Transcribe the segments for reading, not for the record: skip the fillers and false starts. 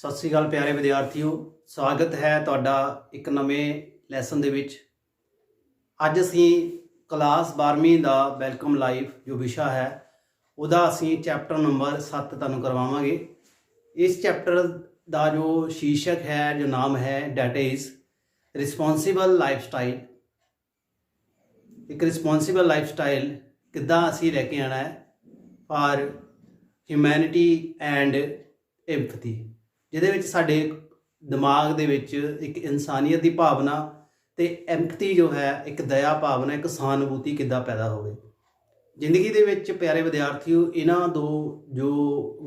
सत श्री अकाल प्यारे विद्यार्थियों, स्वागत है तुहाडा एक नवे लैसन दे विच। अज असी क्लास 12वीं का वैलकम लाइफ जो विशा है उहदा असी चैप्टर नंबर 7 तुहानूं करवावांगे। इस चैप्टर का जो शीर्षक है, जो नाम है, that is responsible life style. एक रिस्पोंसिबल लाइफ स्टाइल किद्दां असी लैके आना है फॉर ह्यूमैनिटी एंड एम्पथी, जिहदे विच साडे दिमाग दे विच एक इंसानियत की भावना ते एम्पथी जो है, एक दया भावना, एक सहानुभूति किद्दां पैदा होवे। जिंदगी दे विच प्यारे विद्यार्थियों, इन्हां दो जो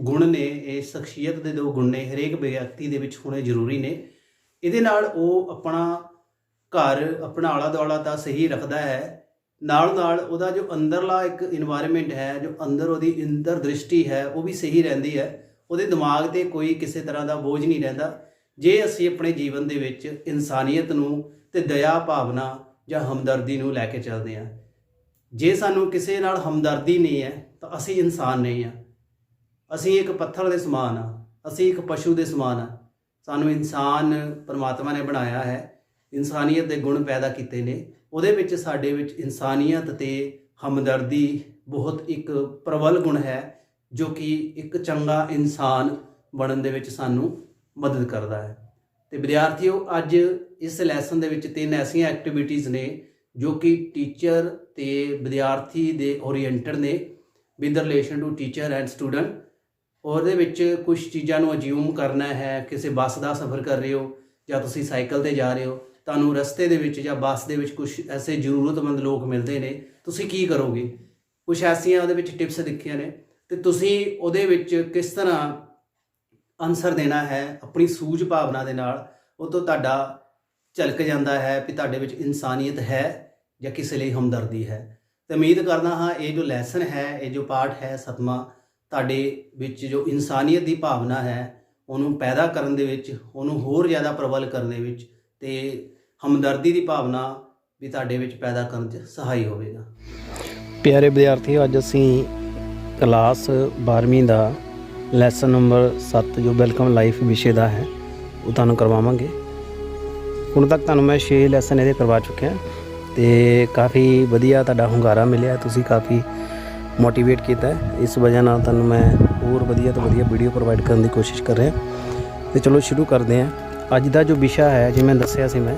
गुण ने, ये शख्सियत के दो गुण ने, हरेक व्यक्ति दे विच होने जरूरी ने। इहदे नाल ओह अपना घर, अपना आला दुआला तां सही रखदा है, नाल नाल उहदा जो अंदरला एक इन्वायरमेंट है, जो अंदर उहदी अंदर दृष्टि है, वो भी सही रहिंदी है। ਉਹਦੇ ਦਿਮਾਗ 'ਤੇ ਕੋਈ ਕਿਸੇ ਤਰ੍ਹਾਂ ਦਾ ਬੋਝ ਨਹੀਂ ਰਹਿੰਦਾ ਜੇ ਅਸੀਂ ਆਪਣੇ ਜੀਵਨ ਦੇ ਵਿੱਚ ਇਨਸਾਨੀਅਤ ਨੂੰ ਤੇ ਦਇਆ ਭਾਵਨਾ ਜਾਂ ਹਮਦਰਦੀ ਨੂੰ ਲੈ ਕੇ ਚੱਲਦੇ ਹਾਂ। ਜੇ ਸਾਨੂੰ ਕਿਸੇ ਨਾਲ ਹਮਦਰਦੀ ਨਹੀਂ ਹੈ ਤਾਂ ਅਸੀਂ ਇਨਸਾਨ ਨਹੀਂ ਹਾਂ। ਅਸੀਂ ਇੱਕ ਪੱਥਰ ਦੇ ਸਮਾਨ ਆ, ਅਸੀਂ ਇੱਕ ਪਸ਼ੂ ਦੇ ਸਮਾਨ ਆ। ਸਾਨੂੰ ਇਨਸਾਨ ਪਰਮਾਤਮਾ ਨੇ ਬਣਾਇਆ ਹੈ, ਇਨਸਾਨੀਅਤ ਦੇ ਗੁਣ ਪੈਦਾ ਕੀਤੇ ਨੇ। ਉਹਦੇ ਵਿੱਚ ਸਾਡੇ ਵਿੱਚ ਇਨਸਾਨੀਅਤ ਤੇ ਹਮਦਰਦੀ ਬਹੁਤ ਇੱਕ ਪ੍ਰਬਲ ਗੁਣ ਹੈ, जो कि एक चंगा इंसान बनने दे विच सानू मदद करता है। तो विद्यार्थियों, अज इस लैसन दे विच 3 ऐसियां एक्टिविटीज़ ने जो कि टीचर ते विद्यार्थी दे ओरिएंटेड ने with relation to teacher and student. और दे विच कुछ चीज़ां नूं अज्यूम करना है। किसी बस का सफ़र कर रहे हो या तुसीं साइकिल ते जा रहे हो, तुहानूं रस्ते दे विच या बस दे विच कुछ ऐसे जरूरतमंद लोग मिलते हैं, तुसीं की करोगे? कुछ ऐसियां उहदे विच टिप्स लिखियां ने तो तुसीं उहदे विच किस तरह आंसर देना है अपनी सूझ भावना दे नाल। वो तो तुहाडा झलक जाता है भी तुहाडे विच इंसानियत है या किसी लिए हमदर्दी है। तो उम्मीद करदा हाँ ये जो लैसन है, ये जो पाठ है 7वां, तुहाडे विच जो इंसानियत की भावना है उन्होंने पैदा करने दे विच, उन्होंने होर ज़्यादा प्रबल करने विच ते हमदर्दी की भावना भी तुहाडे विच पैदा करन च सहाई होवेगा। प्यारे विद्यार्थी, अज असीं क्लास 12वीं का लैसन नंबर 7 जो वैलकम लाइफ विषय का है वो तुहानूं करवावांगे। हुण तक तुहानूं मैं 6 लैसन ये करवा चुके हैं तो काफ़ी वधिया तुहाडा हुंगारा मिलिया, तुसीं काफ़ी मोटिवेट किया है। इस वजह नाल तुहानूं मैं होर वधिया तो वधिया वीडियो प्रोवाइड करने की कोशिश कर रहा। तो चलो शुरू करते हैं। अज का जो विषय है, जिवें दस्सिया सी मैं,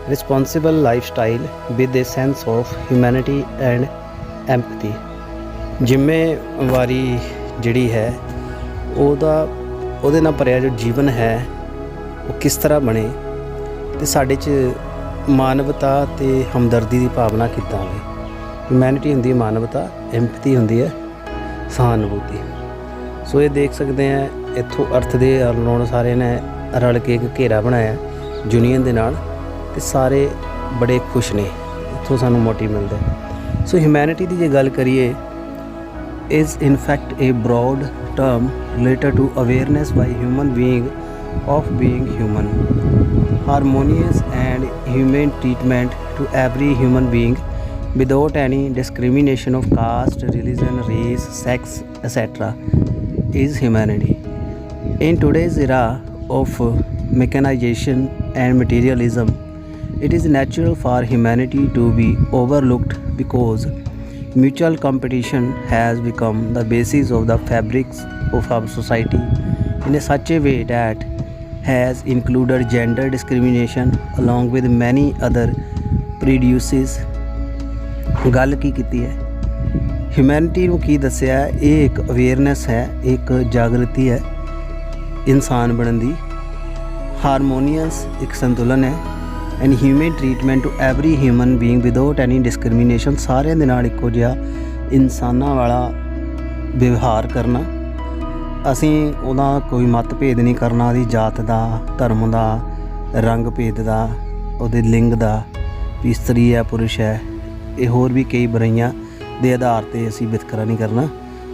responsible life style with a sense of humanity and empathy. जिम्मेवारी जिहड़ी है ਉਹਦੇ ਨਾਲ ਭਰਿਆ जो जीवन है वो किस तरह बने तो साढ़े च मानवता ते हमदर्दी की भावना किद्दां आवे। ह्यूमैनिटी हुंदी है मानवता, एम्पथी हुंदी है सहानुभूति। सो ये देख सकते हैं, इत्थों अर्थ दे अलोण सारे ने रल के एक घेरा बनाया यूनीयन दे नाल ते सारे बड़े खुश ने। इत्थों सानूं मोटिव मिलदा है। सो ह्यूमैनिटी की जे गल करिए is in fact a broad term related to awareness by human being of being human, harmonious and humane treatment to every human being without any discrimination of caste, religion, race, sex, etc. is humanity. In today's era of mechanization and materialism, it is natural for humanity to be overlooked because mutual competition has become the basis of the fabrics of our society in a such a way that has included gender discrimination along with many other prejudices। गल की कीती है, humanity नूं की दस्सिया है, ये एक awareness है, एक जागृति है इंसान बनने दी। हारमोनीयस एक संतुलन है and human treatment to every human being without any discrimination. सारिਆਂ ਦੇ ਨਾਲ ਇੱਕੋ ਜਿਹਾ ਇਨਸਾਨਾਂ ਵਾਲਾ ਵਿਵਹਾਰ ਕਰਨਾ। ਅਸੀਂ ਉਹਦਾ ਕੋਈ ਮਤ ਭੇਦ ਨਹੀਂ ਕਰਨਾ, ਉਹਦੀ ਜਾਤ ਦਾ, ਧਰਮ ਦਾ, ਰੰਗ ਭੇਦ ਦਾ, ਉਹਦੇ ਲਿੰਗ ਦਾ, ਵੀ ਇਸਤਰੀ ਹੈ ਪੁਰਸ਼ ਹੈ, ਇਹ ਹੋਰ ਵੀ ਕਈ ਬੁਰਾਈਆਂ ਦੇ ਆਧਾਰ 'ਤੇ ਅਸੀਂ ਵਿਤਕਰਾ ਨਹੀਂ ਕਰਨਾ।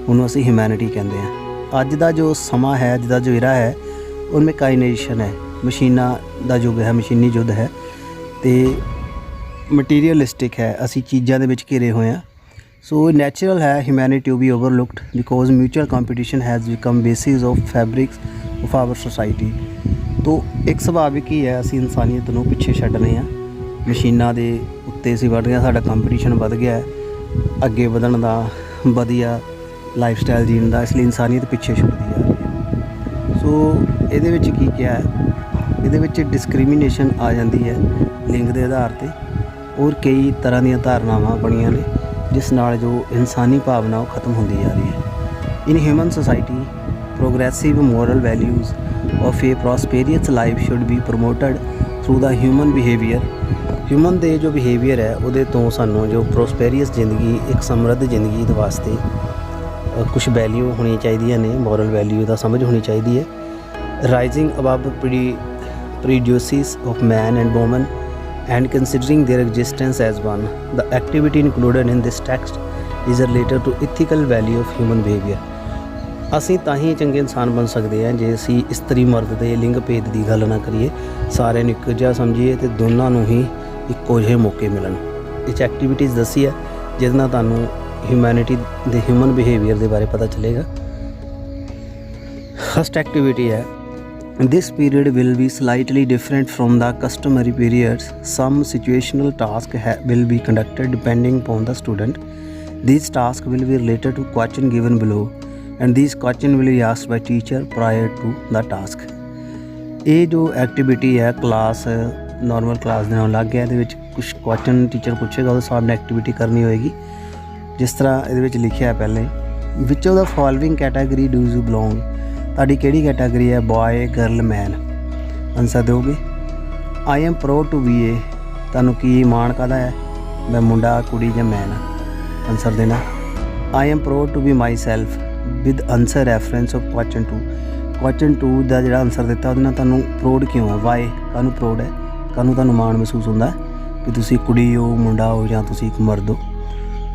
ਉਹਨੂੰ ਅਸੀਂ ਹਿਊਮੈਨਿਟੀ ਕਹਿੰਦੇ ਹਾਂ। ਅੱਜ ਦਾ ਜੋ ਸਮਾਂ ਹੈ, ਅੱਜ ਦਾ ਜੋ ਇਰਾ ਹੈ, ਉਹ ਮੈਕਾਨਾਈਜੇਸ਼ਨ ਹੈ, ਮਸ਼ੀਨਾਂ ਦਾ ਯੁੱਗ ਹੈ, ਮਸ਼ੀਨੀ ਯੁੱਗ ਹੈ ਤੇ ਮਟੀਰੀਅਲਿਸਟਿਕ ਹੈ। ਅਸੀਂ ਚੀਜ਼ਾਂ ਦੇ ਵਿੱਚ ਘਿਰੇ ਹੋਏ ਹਾਂ। So natural है humanity to be overlooked because mutual competition has become basis of fabrics of hour society. ਤੋ ਇੱਕ ਸੁਭਾਵਿਕ ਹੀ ਹੈ, ਅਸੀਂ ਇਨਸਾਨੀਅਤ ਨੂੰ ਪਿੱਛੇ ਛੱਡ ਰਹੇ ਹਾਂ, ਮਸ਼ੀਨਾਂ ਦੇ ਉੱਤੇ ਅਸੀਂ ਵੱਧ ਰਹੇ, ਸਾਡਾ ਕੰਪੀਟੀਸ਼ਨ ਵੱਧ ਗਿਆ ਹੈ ਅੱਗੇ ਵਧਣ ਦਾ, ਵਧੀਆ ਲਾਈਫ ਸਟਾਈਲ ਜੀਣ ਦਾ, ਇਸ ਲਈ ਇਨਸਾਨੀਅਤ ਪਿੱਛੇ ਛੁੱਟਦੀ ਜਾ ਰਹੀ ਹੈ। ਸੋ ਇਹਦੇ ਵਿੱਚ ਕੀ ਕਿਹਾ ਹੈ, ਇਹਦੇ ਵਿੱਚ ਡਿਸਕ੍ਰਿਮੀਨੇਸ਼ਨ ਆ ਜਾਂਦੀ ਹੈ ਲਿੰਗ ਦੇ ਆਧਾਰ 'ਤੇ, ਔਰ ਕਈ ਤਰ੍ਹਾਂ ਦੀਆਂ ਧਾਰਨਾਵਾਂ ਬਣੀਆਂ ਨੇ ਜਿਸ ਨਾਲ ਜੋ ਇਨਸਾਨੀ ਭਾਵਨਾ ਉਹ ਖਤਮ ਹੁੰਦੀ ਜਾ ਰਹੀ ਹੈ। In human society progressive moral values of a prosperous life should be promoted through the human behavior। Human ਦੇ ਜੋ ਬਿਹੇਵੀਅਰ ਹੈ ਉਹਦੇ ਤੋਂ ਸਾਨੂੰ ਜੋ ਪ੍ਰੋਸਪੈਰੀਅਸ ਜ਼ਿੰਦਗੀ, ਇੱਕ ਸਮਰੱਧ ਜ਼ਿੰਦਗੀ ਦੇ ਵਾਸਤੇ ਕੁਝ ਵੈਲਿਊ ਹੋਣੀਆਂ ਚਾਹੀਦੀਆਂ ਨੇ, ਮੋਰਲ ਵੈਲਿਊ ਦਾ ਸਮਝ ਹੋਣੀ ਚਾਹੀਦੀ ਹੈ। Rising above prejudices of man and woman and considering their existence as one, the activity included in this text is related to ethical value of human behavior। ਅਸੀਂ ਤਾਂ ਹੀ ਚੰਗੇ ਇਨਸਾਨ ਬਣ ਸਕਦੇ ਹਾਂ ਜੇ ਅਸੀਂ ਇਸਤਰੀ ਮਰਦ ਦੇ ਲਿੰਗ ਭੇਦ ਦੀ ਗੱਲ ਨਾ ਕਰੀਏ, ਸਾਰਿਆਂ ਨੂੰ ਇੱਕੋ ਜਿਹਾ ਸਮਝੀਏ ਅਤੇ ਦੋਨਾਂ ਨੂੰ ਹੀ ਇੱਕੋ ਜਿਹੇ ਮੌਕੇ ਮਿਲਣ। ਇਹ 'ਚ ਐਕਟੀਵਿਟੀਜ਼ ਦੱਸੀ ਹੈ ਜਿਹਦੇ ਨਾਲ ਤੁਹਾਨੂੰ ਹਿਊਮੈਨਿਟੀ ਦੇ ਹਿਊਮਨ ਬਿਹੇਵੀਅਰ ਦੇ ਬਾਰੇ ਪਤਾ ਚੱਲੇਗਾ। ਫਸਟ ਐਕਟੀਵਿਟੀ ਹੈ, this period will be slightly different from the customary periods. Some situational tasks will be conducted depending upon the student. These tasks will be related to question given below and these question will be asked by teacher prior to the task। ਇਹ ਜੋ activity ਹੈ class normal class ਦੇ ਨਾਲ ਅਲੱਗ ਹੈ, ਇਹਦੇ ਵਿੱਚ ਕੁਝ ਕੁਐਸਚਨ ਟੀਚਰ ਪੁੱਛੇਗਾ, ਉਹਦੇ ਹਿਸਾਬ ਨਾਲ ਐਕਟੀਵਿਟੀ ਕਰਨੀ ਹੋਏਗੀ। ਜਿਸ ਤਰ੍ਹਾਂ ਇਹਦੇ ਵਿੱਚ ਲਿਖਿਆ ਹੈ ਪਹਿਲੇ, which of the following category do you belong, ਤੁਹਾਡੀ ਕਿਹੜੀ ਕੈਟਾਗਰੀ ਹੈ, ਬॉय ਗਰਲ ਮੈਨ। ਆਨਸਰ ਦਿਓਗੇ। I am proud to be a, ਤੁਹਾਨੂੰ ਕੀ ਮਾਣ ਕਾਹਦਾ ਹੈ, ਮੈਂ ਮੁੰਡਾ ਕੁੜੀ ਜਾਂ ਮੈਨ। ਆਨਸਰ ਦੇਣਾ। I am proud to be myself with answer reference of question 2। Question 2 ਦਾ ਜਿਹੜਾ ਆਨਸਰ ਦਿੱਤਾ ਉਹਦੇ ਨਾਲ ਤੁਹਾਨੂੰ ਪ੍ਰਾਊਡ ਕਿਉਂ ਹੈ, ਵਾਈ, ਕਾਹਨੂੰ ਪ੍ਰਾਊਡ ਹੈ, ਕਾਹਨੂੰ ਤੁਹਾਨੂੰ ਮਾਣ ਮਹਿਸੂਸ ਹੁੰਦਾ ਕਿ ਤੁਸੀਂ ਕੁੜੀ ਹੋ, ਮੁੰਡਾ ਹੋ ਜਾਂ ਤੁਸੀਂ ਇੱਕ ਮਰਦ ਹੋ।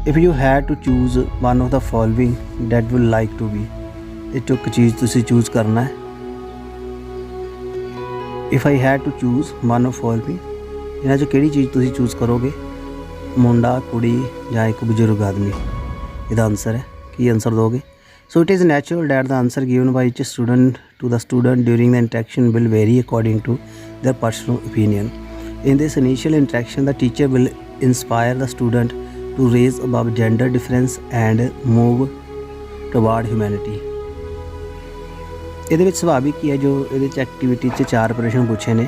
If you had to choose one of the following that will like to be, ਇਹ 'ਚੋਂ ਇੱਕ ਚੀਜ਼ ਤੁਸੀਂ ਚੂਜ਼ ਕਰਨਾ ਹੈ। If I had to choose one of following, ਇਹਨਾਂ 'ਚੋਂ ਕਿਹੜੀ ਚੀਜ਼ ਤੁਸੀਂ ਚੂਜ਼ ਕਰੋਗੇ, ਮੁੰਡਾ, ਕੁੜੀ ਜਾਂ ਇੱਕ ਬਜ਼ੁਰਗ ਆਦਮੀ। ਇਹਦਾ ਆਨਸਰ ਹੈ, ਕੀ ਆਨਸਰ ਦੋਗੇ। So it is natural that the answer given by each student to the student during the interaction will vary according to their personal opinion. In this initial interaction, the teacher will inspire the student to raise above gender difference and move toward humanity। ਇਹਦੇ ਵਿੱਚ ਸੁਭਾਵਿਕ ਹੀ ਹੈ ਜੋ ਇਹਦੇ 'ਚ activity 'ਚ 4 ਪ੍ਰਸ਼ਨ ਪੁੱਛੇ ਨੇ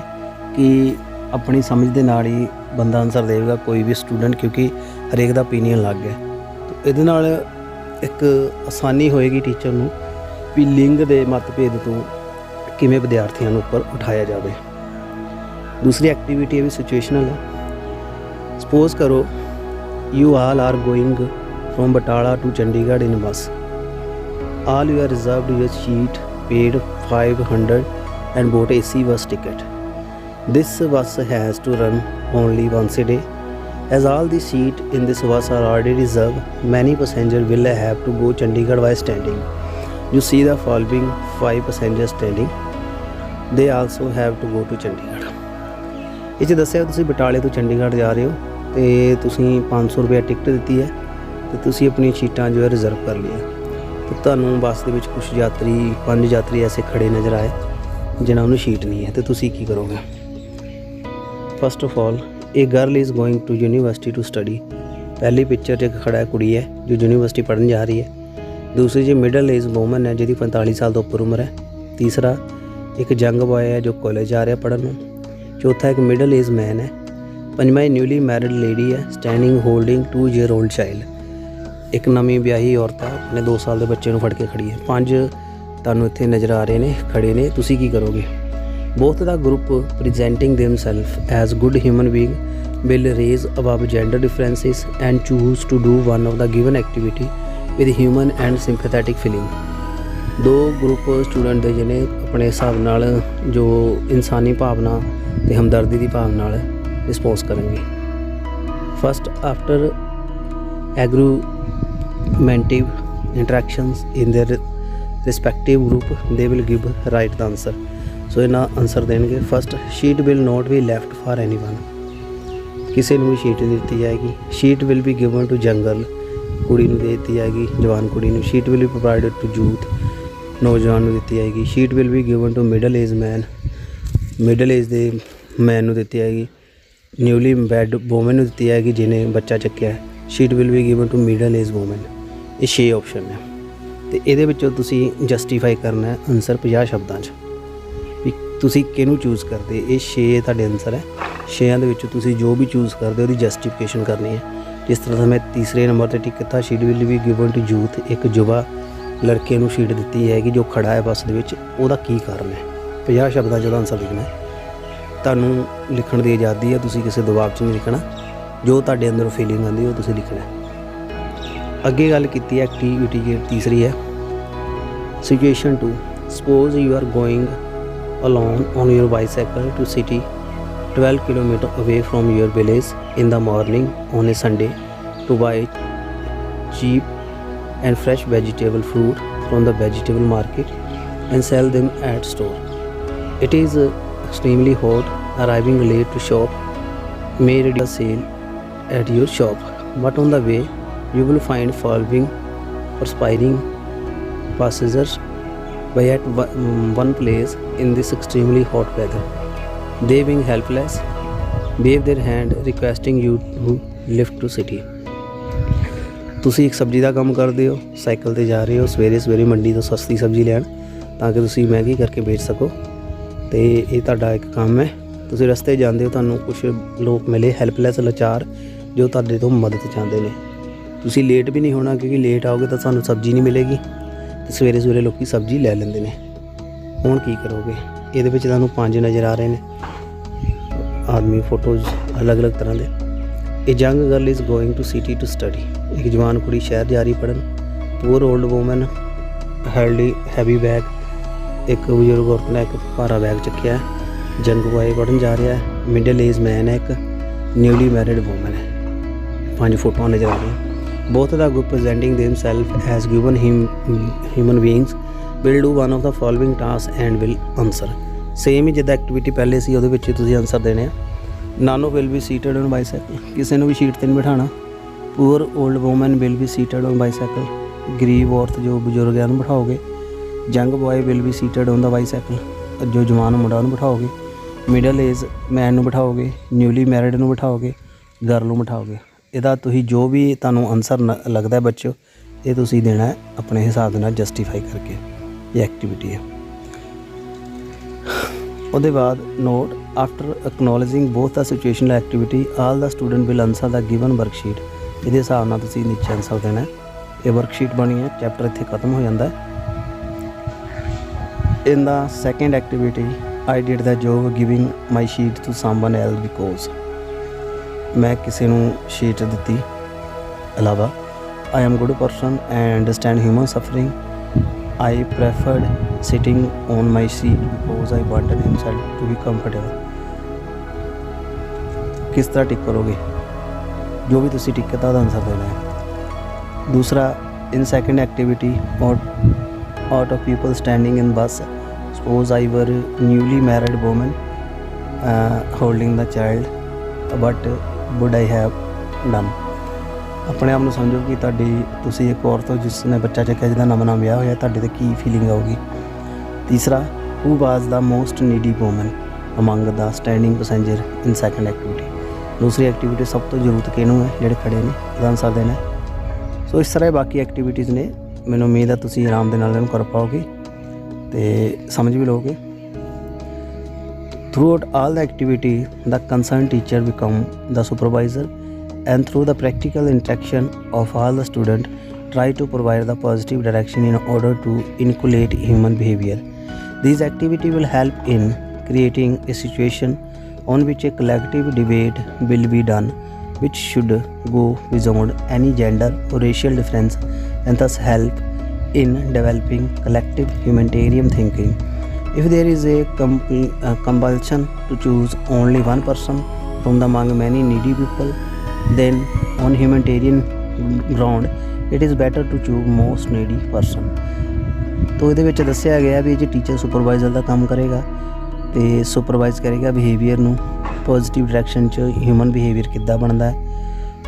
ਕਿ ਆਪਣੀ ਸਮਝ ਦੇ ਨਾਲ ਹੀ ਬੰਦਾ ਆਨਸਰ ਦੇਵੇਗਾ ਕੋਈ ਵੀ ਸਟੂਡੈਂਟ, ਕਿਉਂਕਿ ਹਰੇਕ ਦਾ ਓਪੀਨੀਅਨ ਅਲੱਗ ਹੈ। ਤਾਂ ਇਹਦੇ ਨਾਲ ਇੱਕ ਆਸਾਨੀ ਹੋਏਗੀ ਟੀਚਰ ਨੂੰ ਵੀ ਲਿੰਗ ਦੇ ਮਤਭੇਦ ਤੋਂ ਕਿਵੇਂ ਵਿਦਿਆਰਥੀਆਂ ਨੂੰ ਉੱਪਰ ਉਠਾਇਆ ਜਾਵੇ। ਦੂਸਰੀ ਐਕਟੀਵਿਟੀ ਵੀ ਸਿਚੁਏਸ਼ਨਲ ਹੈ। ਸਪੋਜ਼ ਕਰੋ you all are going from Batala to Chandigarh in bus. All you are reserved your seat, paid 500 and bought AC bus ticket. This bus has to run only once a day. As all the seats in this bus are already reserved, many passengers will have to go Chandigarh by standing. You see the following 5 passengers standing. They also have to go to Chandigarh। ਇਹ 'ਚ ਦੱਸਿਆ ਤੁਸੀਂ ਬਟਾਲੇ ਤੋਂ ਚੰਡੀਗੜ੍ਹ ਜਾ ਰਹੇ ਹੋ ਅਤੇ ਤੁਸੀਂ 500 ਰੁਪਏ ਟਿਕਟ ਦਿੱਤੀ ਹੈ ਅਤੇ ਤੁਸੀਂ ਆਪਣੀਆਂ ਸੀਟਾਂ ਜੋ ਹੈ ਰਿਜ਼ਰਵ ਕਰ ਲਈਆਂ। ਅਤੇ ਤੁਹਾਨੂੰ ਬੱਸ ਦੇ ਵਿੱਚ ਕੁਝ ਯਾਤਰੀ 5 ਯਾਤਰੀ ਐਸੇ ਖੜੇ ਨਜ਼ਰ ਆਏ ਜਿਨ੍ਹਾਂ ਨੂੰ ਸੀਟ ਨਹੀਂ ਹੈ, ਅਤੇ ਤੁਸੀਂ ਕੀ ਕਰੋਗੇ। ਫਸਟ ਆਫ ਆਲ, ਇਹ girl is going to university to study. ਪਹਿਲੀ ਪਿਕਚਰ 'ਚ ਇੱਕ ਖੜਾ ਕੁੜੀ ਹੈ ਜੋ ਯੂਨੀਵਰਸਿਟੀ ਪੜ੍ਹਨ ਜਾ ਰਹੀ ਹੈ। ਦੂਸਰੀ 'ਚ ਮਿਡਲ ਏਜ ਵੂਮਨ ਹੈ ਜਿਹਦੀ 45 ਸਾਲ ਤੋਂ ਉੱਪਰ ਉਮਰ ਹੈ। ਤੀਸਰਾ ਇੱਕ ਯੰਗ ਬॉय ਹੈ ਜੋ ਕਾਲਜ ਜਾ ਰਿਹਾ ਪੜ੍ਹਨ ਨੂੰ। ਚੌਥਾ ਇੱਕ ਮਿਡਲ ਏਜ ਮੈਨ ਹੈ। ਪੰਜਵਾਂ ਨਿਊਲੀ ਮੈਰਿਡ ਲੇਡੀ ਹੈ standing holding 2 year old child. ਇੱਕ ਨਵੀਂ ਵਿਆਹੀ ਔਰਤ ਹੈ ਆਪਣੇ 2 ਸਾਲ ਦੇ ਬੱਚੇ ਨੂੰ ਫੜ ਕੇ ਖੜੀ ਹੈ। 5 ਤੁਹਾਨੂੰ ਇੱਥੇ ਨਜ਼ਰ ਆ ਰਹੇ ਨੇ ਖੜੇ ਨੇ, ਤੁਸੀਂ ਕੀ ਕਰੋਗੇ। Both the group presenting themselves as good human being will raise above gender differences and choose to do one of the given activity with human and sympathetic feeling। ਦੋ ਗਰੁੱਪ ਸਟੂਡੈਂਟ ਦੇ ਜਿਹਨੇ ਆਪਣੇ ਹਿਸਾਬ ਨਾਲ ਜੋ ਇਨਸਾਨੀ ਭਾਵਨਾ ਅਤੇ ਹਮਦਰਦੀ ਦੀ ਭਾਵਨਾ ਨਾਲ ਰਿਸਪੌਂਸ ਕਰਨਗੇ। First, after argumentative interactions in their respective group they will give right the answer. So ਇਹਨਾਂ ਆਨਸਰ ਦੇਣਗੇ। First, sheet will not be left for anyone. ਕਿਸੇ ਨੂੰ ਵੀ ਸ਼ੀਟ ਨਹੀਂ ਦਿੱਤੀ ਜਾਏਗੀ। Sheet will be given to young girl, ਕੁੜੀ ਨੂੰ ਦੇ ਦਿੱਤੀ ਜਾਏਗੀ, ਜਵਾਨ ਕੁੜੀ ਨੂੰ। Sheet will be provided to youth, ਨੌਜਵਾਨ ਨੂੰ ਦਿੱਤੀ ਜਾਏਗੀ। Sheet will be given to middle age man, middle age ਦੇ ਮੈਨ ਨੂੰ ਦਿੱਤੀ ਜਾਏਗੀ। ਨਿਊਲੀ ਮੈਰਿਡ ਵੂਮਨ ਨੂੰ ਦਿੱਤੀ ਜਾਏਗੀ ਜਿਹਨੇ ਬੱਚਾ ਚੱਕਿਆ। Sheet will be given to middle age woman. ਇਹ 6 ਆਪਸ਼ਨ ਨੇ ਅਤੇ ਇਹਦੇ ਵਿੱਚੋਂ ਤੁਸੀਂ ਜਸਟੀਫਾਈ ਕਰਨਾ ਹੈ ਆਨਸਰ 50 ਸ਼ਬਦਾਂ 'ਚ ਵੀ ਤੁਸੀਂ ਕਿਹਨੂੰ ਚੂਜ਼ ਕਰਦੇ। ਇਹ 6 ਤੁਹਾਡੇ ਆਨਸਰ ਹੈ। 6 ਦੇ ਵਿੱਚੋਂ ਤੁਸੀਂ ਜੋ ਵੀ ਚੂਜ਼ ਕਰਦੇ ਉਹਦੀ ਜਸਟੀਫਿਕੇਸ਼ਨ ਕਰਨੀ ਹੈ। ਜਿਸ ਤਰ੍ਹਾਂ ਮੈਂ ਤੀਸਰੇ ਨੰਬਰ 'ਤੇ ਟਿਕ ਕੀਤਾ, sheet will be given to youth. ਇੱਕ ਯੁਵਾ ਲੜਕੇ ਨੂੰ ਸ਼ੀਟ ਦਿੱਤੀ ਹੈਗੀ ਜੋ ਖੜਾ ਹੈ ਬੱਸ ਦੇ ਵਿੱਚ, ਉਹਦਾ ਕੀ ਕਾਰਨ ਹੈ। 50 ਸ਼ਬਦਾਂ 'ਚ ਉਹਦਾ ਆਨਸਰ ਲਿਖਣਾ ਹੈ। ਤੁਹਾਨੂੰ ਲਿਖਣ ਦੀ ਆਜ਼ਾਦੀ ਹੈ, ਤੁਸੀਂ ਕਿਸੇ ਦਬਾਅ 'ਚ ਨਹੀਂ ਲਿਖਣਾ। ਜੋ ਤੁਹਾਡੇ ਅੰਦਰੋਂ ਫੀਲਿੰਗ ਆਉਂਦੀ ਉਹ ਤੁਸੀਂ ਲਿਖਣਾ ਹੈ। ਅੱਗੇ ਗੱਲ ਕੀਤੀ ਹੈ ਐਕਟੀਵਿਟੀ ਦੀ ਤੀਸਰੀ ਹੈ situation 2। Suppose you are going alone on your bicycle to city 12 kilometre away from your village in the morning on a Sunday to buy cheap and fresh vegetable fruit from the vegetable market and sell them at store. It is extremely hot. Arriving late to shop may reduce sale at your shop, but on the way you will find following perspiring passengers by at one place in this extremely hot weather. They being helpless wave their hand requesting you to lift to city. ਤੁਸੀਂ ਇੱਕ ਸਬਜ਼ੀ ਦਾ ਕੰਮ ਕਰਦੇ ਹੋ, cycle 'ਤੇ ਜਾ ਰਹੇ ਹੋ ਸਵੇਰੇ ਮੰਡੀ ਤੋਂ ਸਸਤੀ ਸਬਜ਼ੀ ਲੈਣ ਤਾਂ ਕਿ ਤੁਸੀਂ ਮਹਿੰਗੀ ਕਰਕੇ ਵੇਚ ਸਕੋ। ਅਤੇ ਇਹ ਤੁਹਾਡਾ ਇੱਕ ਕੰਮ ਹੈ। ਤੁਸੀਂ ਰਸਤੇ ਜਾਂਦੇ ਹੋ, ਤੁਹਾਨੂੰ ਕੁਛ ਲੋਕ ਮਿਲੇ ਹੈਲਪਲੈਸ, ਲਾਚਾਰ, ਜੋ ਤੁਹਾਡੇ ਤੋਂ ਮਦਦ ਚਾਹੁੰਦੇ ਨੇ। ਤੁਸੀਂ ਲੇਟ ਵੀ ਨਹੀਂ ਹੋਣਾ ਕਿਉਂਕਿ ਲੇਟ ਆਓਗੇ ਤਾਂ ਤੁਹਾਨੂੰ ਸਬਜ਼ੀ ਨਹੀਂ ਮਿਲੇਗੀ ਅਤੇ ਸਵੇਰੇ ਲੋਕ ਸਬਜ਼ੀ ਲੈ ਲੈਂਦੇ ਨੇ। ਹੁਣ ਕੀ ਕਰੋਗੇ। ਇਹਦੇ ਵਿੱਚ ਤੁਹਾਨੂੰ 5 ਨਜ਼ਰ ਆ ਰਹੇ ਨੇ ਆਦਮੀ, ਫੋਟੋਜ਼ ਅਲੱਗ ਤਰ੍ਹਾਂ ਦੇ। ਇਹ young girl is going to city to study. ਇੱਕ ਜਵਾਨ ਕੁੜੀ ਸ਼ਹਿਰ ਜਾ ਰਹੀ ਪੜ੍ਹਨ। Poor old woman heavy bag. ਇੱਕ ਬਜ਼ੁਰਗ ਔਰਤ ਨੇ ਇੱਕ ਭਾਰਾ ਬੈਗ ਚੱਕਿਆ। ਯੰਗ ਬॉय ਪੜ੍ਹਨ ਜਾ ਰਿਹਾ। ਮਿਡਲ ਏਜ ਮੈਨ ਹੈ। ਇੱਕ ਨਿਊਲੀ ਮੈਰਿਡ ਵੂਮਨ ਹੈ। 5 ਫੋਟੋਆਂ ਨਜ਼ਰ ਆ ਰਹੀਆਂ। Both the group presenting themselves as given human beings will do one of the following task and will answer. Same ਹੀ ਜਿੱਦਾਂ ਐਕਟੀਵਿਟੀ ਪਹਿਲੇ ਸੀ ਉਹਦੇ ਵਿੱਚ ਤੁਸੀਂ ਆਨਸਰ ਦੇਣੇ ਆ। No one will be seated on bicycle. ਕਿਸੇ ਨੂੰ ਵੀ ਸੀਟ 'ਤੇ ਨਹੀਂ ਬਿਠਾਉਣਾ। Poor old woman will be seated on bicycle. ਗਰੀਬ ਔਰਤ ਜੋ ਬਜ਼ੁਰਗਾਂ ਨੂੰ ਬਿਠਾਓਗੇ। Young boy will be seated on the bicycle. ਜੋ ਜਵਾਨ ਮੁੰਡਾ ਉਹਨੂੰ ਬਿਠਾਓਗੇ। ਮਿਡਲ ਏਜ ਮੈਨ ਨੂੰ ਬਿਠਾਓਗੇ। ਨਿਊਲੀ ਮੈਰਿਡ ਨੂੰ ਬਿਠਾਓਗੇ। ਗਰਲ ਨੂੰ ਬਿਠਾਓਗੇ। ਇਹਦਾ ਤੁਸੀਂ ਜੋ ਵੀ ਤੁਹਾਨੂੰ ਆਨਸਰ ਲੱਗਦਾ ਬੱਚਿਓ, ਇਹ ਤੁਸੀਂ ਦੇਣਾ ਹੈ ਆਪਣੇ ਹਿਸਾਬ ਦੇ ਨਾਲ ਜਸਟੀਫਾਈ ਕਰਕੇ। ਇਹ ਐਕਟੀਵਿਟੀ ਹੈ। ਉਹਦੇ ਬਾਅਦ note after acknowledging both the situational activity all the student will answer the given worksheet. ਇਹਦੇ ਹਿਸਾਬ ਨਾਲ ਤੁਸੀਂ ਨੀਚੇ ਆਨਸਰ ਦੇਣਾ। ਇਹ ਵਰਕਸ਼ੀਟ ਬਣੀ ਹੈ। ਚੈਪਟਰ ਇੱਥੇ ਖਤਮ ਹੋ ਜਾਂਦਾ ਹੈ। In the second activity I did the job giving my sheet to someone else because. ਮੈਂ ਕਿਸੇ ਨੂੰ ਸ਼ੀਟ ਦਿੱਤੀ। ਇਲਾਵਾ I am good person and understand human suffering. I preferred sitting on my seat because I wanted himself to be comfortable. किस तरह टिक करोगे। जो भी तुसी टिक करता आंसर देना है। दूसरा in second activity out of people standing in bus, suppose I were newly married woman holding the child, what would I have done? ਆਪਣੇ ਆਪ ਨੂੰ ਸਮਝੋ ਕਿ ਤੁਸੀਂ ਇੱਕ ਔਰਤ ਹੋ ਜਿਸ ਨੇ ਬੱਚਾ ਚੱਕਿਆ, ਜਿਹਦਾ ਨਵਾਂ ਵਿਆਹ ਹੋਇਆ, ਤੁਹਾਡੇ 'ਤੇ ਕੀ ਫੀਲਿੰਗ ਆਊਗੀ। ਤੀਸਰਾ ਹੂ ਵਾਜ਼ ਦਾ ਮੋਸਟ ਨੀਡੀ ਵੂਮਨ ਅਮੰਗ ਦਾ ਸਟੈਂਡਿੰਗ ਪੈਸੇਂਜਰ ਇਨ ਸੈਕੰਡ ਐਕਟੀਵਿਟੀ। ਦੂਸਰੀ ਐਕਟੀਵਿਟੀ ਸਭ ਤੋਂ ਜ਼ਰੂਰਤ ਕਿਹਨੂੰ ਹੈ, ਜਿਹੜੇ ਖੜੇ ਨੇ, ਇਹਦਾ ਆਨਸਰ ਦੇਣਾ। ਸੋ ਇਸ ਤਰ੍ਹਾਂ ਬਾਕੀ ਐਕਟੀਵਿਟੀਜ਼ ਨੇ। ਮੈਨੂੰ ਉਮੀਦ ਹੈ ਤੁਸੀਂ ਆਰਾਮ ਦੇ ਨਾਲ ਇਹਨੂੰ ਕਰ ਪਾਓਗੇ ਅਤੇ ਸਮਝ ਵੀ ਲਓਗੇ। Through out all the activity the concern teacher become the supervisor and through the practical interaction of all the students try to provide the positive direction in order to inculcate human behavior. These activity will help in creating a situation on which a collective debate will be done, which should go beyond any gender or racial difference and thus help in developing collective humanitarian thinking. If there is a compulsion to choose only one person from among many needy people, then on humanitarian ground it is better to choose most needy person. ਤੋ ਇਹਦੇ ਵਿੱਚ ਦੱਸਿਆ ਗਿਆ ਵੀ ਜੇ teacher supervisor ਦਾ ਕੰਮ ਕਰੇਗਾ ਅਤੇ supervise ਕਰੇਗਾ ਬਿਹੇਵੀਅਰ ਨੂੰ ਪੋਜ਼ੀਟਿਵ ਡਾਇਰੈਕਸ਼ਨ 'ਚ। ਹਿਊਮਨ ਬਿਹੇਵੀਅਰ ਕਿੱਦਾਂ ਬਣਦਾ ਹੈ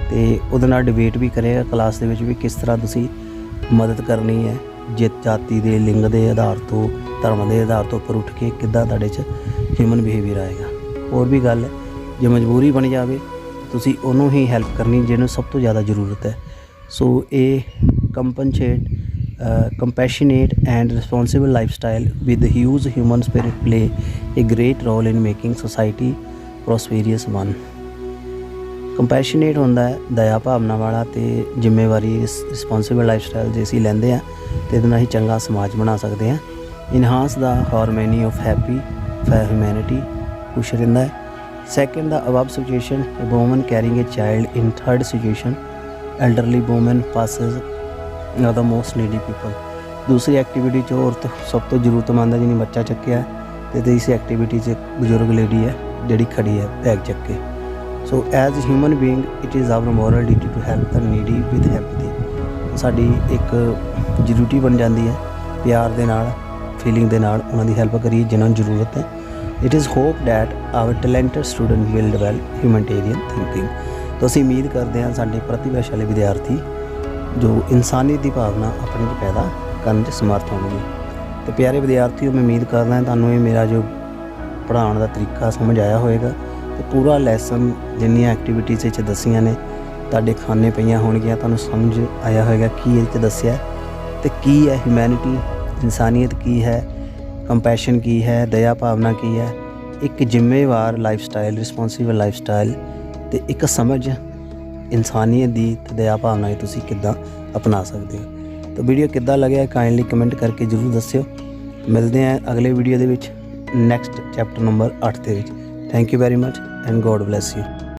ਅਤੇ ਉਹਦੇ ਨਾਲ ਡਿਬੇਟ ਵੀ ਕਰੇਗਾ ਕਲਾਸ ਦੇ ਵਿੱਚ ਵੀ ਕਿਸ ਤਰ੍ਹਾਂ ਤੁਸੀਂ ਮਦਦ ਕਰਨੀ ਹੈ ਜਾਤੀ ਦੇ ਲਿੰਗ ਦੇ ਆਧਾਰ ਤੋਂ ਧਰਮ ਦੇ ਆਧਾਰ ਤੋਂ ਉੱਪਰ ਉੱਠ ਕੇ ਕਿੱਦਾਂ ਤੁਹਾਡੇ 'ਚ ਹਿਊਮਨ ਬਿਹੇਵੀਅਰ ਆਏਗਾ। ਹੋਰ ਵੀ ਗੱਲ ਹੈ, ਜੇ ਮਜਬੂਰੀ ਬਣ ਜਾਵੇ ਤੁਸੀਂ ਉਹਨੂੰ ਹੀ ਹੈਲਪ ਕਰਨੀ ਜਿਹਨੂੰ ਸਭ ਤੋਂ ਜ਼ਿਆਦਾ ਜ਼ਰੂਰਤ ਹੈ। ਸੋ ਇਹ compassionate and responsible lifestyle with a huge human spirit play a great role in making society prosperous one। Compassionate ਹੁੰਦਾ ਹੈ ਦਇਆ ਭਾਵਨਾ ਵਾਲਾ ਅਤੇ ਜ਼ਿੰਮੇਵਾਰੀ ਰਿਸਪੌਂਸਿਬਲ ਲਾਈਫਸਟਾਈਲ ਜੇ ਅਸੀਂ ਲੈਂਦੇ ਹਾਂ ਅਤੇ ਇਹਦੇ ਨਾਲ ਹੀ ਚੰਗਾ ਸਮਾਜ ਬਣਾ ਸਕਦੇ ਹਾਂ। Enhance the harmony of happy humanity ਖੁਸ਼ ਰਹਿੰਦਾ ਹੈ। Second the above situation woman carrying a child in third situation elderly woman passes the most needy people. ਦੂਸਰੀ ਐਕਟੀਵਿਟੀ 'ਚ ਔਰਤ ਸਭ ਤੋਂ ਜ਼ਰੂਰਤਮੰਦ ਹੈ ਜਿਹਨੇ ਬੱਚਾ ਚੱਕਿਆ, ਅਤੇ ਤੀਸਰੀ ਐਕਟੀਵਿਟੀ 'ਚ ਬਜ਼ੁਰਗ ਲੇਡੀ ਹੈ ਜਿਹੜੀ ਖੜੀ ਹੈ ਬੈਗ ਚੱਕ ਕੇ। So as human being it is our moral duty to help the needy with empathy. ਸਾਡੀ ਇੱਕ ਡਿਊਟੀ ਬਣ ਜਾਂਦੀ ਹੈ ਪਿਆਰ ਦੇ ਨਾਲ, ਫੀਲਿੰਗ ਦੇ ਨਾਲ ਉਹਨਾਂ ਦੀ ਹੈਲਪ ਕਰੀਏ ਜਿਨ੍ਹਾਂ ਨੂੰ ਜ਼ਰੂਰਤ ਹੈ। It is hope that our talented student will develop humanitarian thinking. ਤਾਂ ਅਸੀਂ ਉਮੀਦ ਕਰਦੇ ਹਾਂ ਸਾਡੇ ਪ੍ਰਤਿਭਾਸ਼ਾਲੀ ਵਿਦਿਆਰਥੀ ਜੋ ਇਨਸਾਨੀਅਤ ਦੀ ਭਾਵਨਾ ਆਪਣੇ 'ਚ ਪੈਦਾ ਕਰਨ 'ਚ ਸਮਰਥ ਹੋਣਗੇ। ਅਤੇ ਪਿਆਰੇ ਵਿਦਿਆਰਥੀਓ, ਮੈਂ ਉਮੀਦ ਕਰਦਾ ਤੁਹਾਨੂੰ ਇਹ ਮੇਰਾ ਜੋ ਪੜ੍ਹਾਉਣ ਦਾ ਤਰੀਕਾ ਸਮਝ ਆਇਆ ਹੋਵੇਗਾ ਅਤੇ ਪੂਰਾ ਲੈਸਨ ਜਿੰਨੀਆਂ ਐਕਟੀਵਿਟੀਜ਼ 'ਚ ਦੱਸੀਆਂ ਨੇ ਤੁਹਾਡੇ ਖਾਨੇ ਪਈਆਂ ਹੋਣਗੀਆਂ, ਤੁਹਾਨੂੰ ਸਮਝ ਆਇਆ ਹੋਵੇਗਾ ਕੀ ਇਹ 'ਚ ਦੱਸਿਆ ਅਤੇ ਕੀ ਹੈ ਹਿਊਮੈਨਿਟੀ, ਇਨਸਾਨੀਅਤ ਕੀ ਹੈ, ਕੰਪੈਸ਼ਨ ਕੀ ਹੈ, ਦਇਆ ਭਾਵਨਾ ਕੀ ਹੈ, ਇੱਕ ਜ਼ਿੰਮੇਵਾਰ ਲਾਈਫਸਟਾਈਲ, ਰਿਸਪੌਂਸੀਬਲ ਲਾਈਫਸਟਾਈਲ ਅਤੇ ਇੱਕ ਸਮਝ ਇਨਸਾਨੀਅਤ ਦੀ ਅਤੇ ਦਇਆ ਭਾਵਨਾ ਦੀ ਤੁਸੀਂ ਕਿੱਦਾਂ ਅਪਣਾ ਸਕਦੇ ਹੋ। ਤਾਂ ਵੀਡੀਓ ਕਿੱਦਾਂ ਲੱਗਿਆ ਕਾਈਂਡਲੀ ਕਮੈਂਟ ਕਰਕੇ ਜ਼ਰੂਰ ਦੱਸਿਓ। ਮਿਲਦੇ ਹਾਂ ਅਗਲੇ ਵੀਡੀਓ ਦੇ ਵਿੱਚ ਨੈਕਸਟ ਚੈਪਟਰ ਨੰਬਰ 8 ਦੇ ਵਿੱਚ। Thank you very much and God bless you.